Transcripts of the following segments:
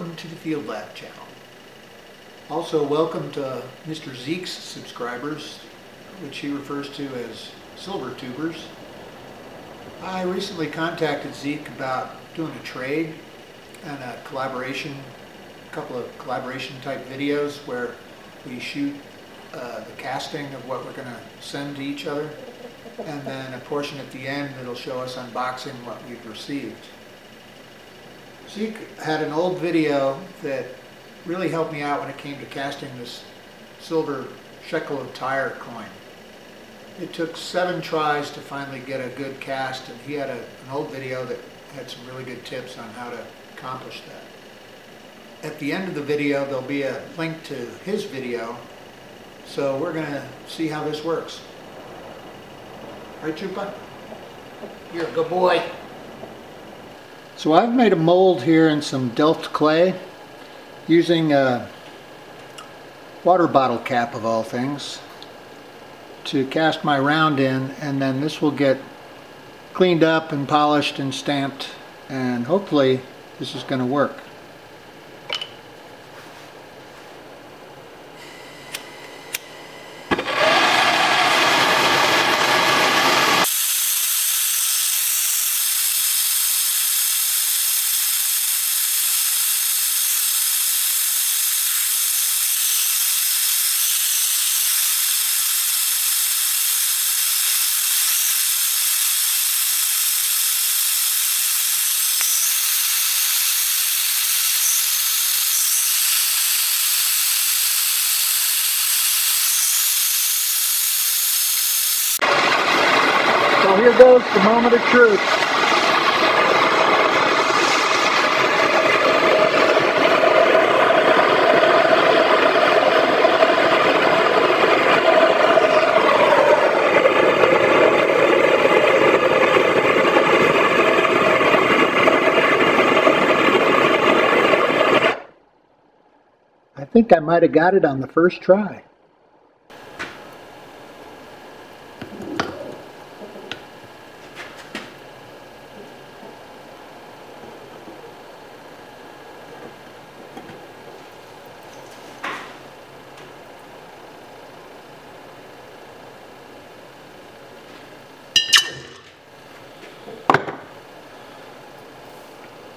welcome to the Field Lab channel. Also welcome to Mr. Zeke's subscribers, which he refers to as silver tubers. I recently contacted Zeke about doing a trade and a couple of collaboration type videos where we shoot the casting of what we're going to send to each other, and then a portion at the end that'll show us unboxing what we've received. Zeke had an old video that really helped me out when it came to casting this silver shekel of tire coin. It took 7 tries to finally get a good cast, and he had an old video that had some really good tips on how to accomplish that. At the end of the video there'll be a link to his video, so we're going to see how this works. Right, Chupa? You're a good boy. So I've made a mold here in some Delft clay using a water bottle cap of all things to cast my round in, and then this will get cleaned up and polished and stamped, and hopefully this is going to work. So here goes the moment of truth. I think I might have got it on the first try.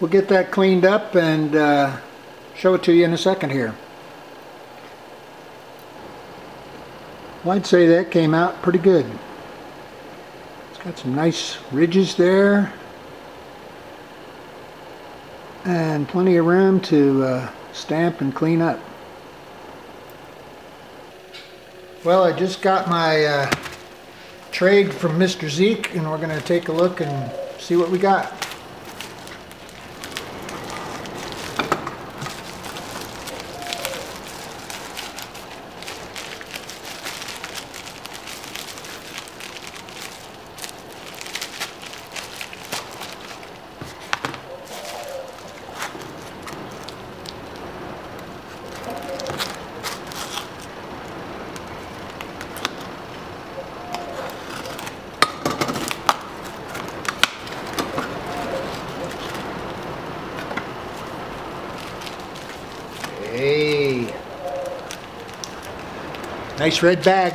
We'll get that cleaned up and show it to you in a second here. Well, I'd say that came out pretty good. It's got some nice ridges there and plenty of room to stamp and clean up. Well, I just got my trade from Mr. Zeke, and we're going to take a look and see what we got. Hey, nice red bag.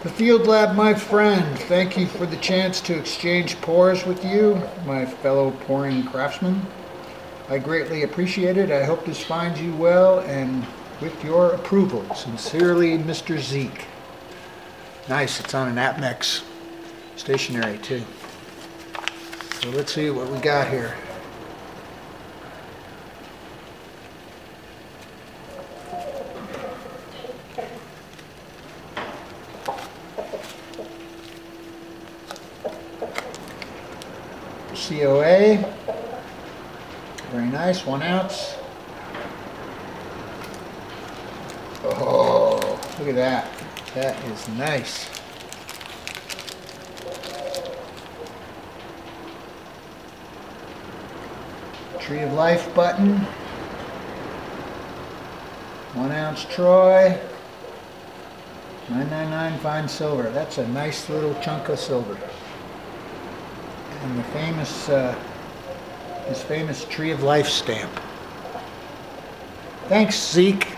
The Field Lab, my friend, thank you for the chance to exchange pours with you, my fellow pouring craftsmen. I greatly appreciate it. I hope this finds you well and with your approval. Sincerely, Mr. Zeke. Nice, it's on an Apmex stationery too. So let's see what we got here. COA, very nice, 1 ounce. Oh, look at that. That is nice. Tree of Life button. 1 ounce Troy. 999 fine silver. That's a nice little chunk of silver. And the famous, his famous Tree of Life stamp. Thanks, Zeke.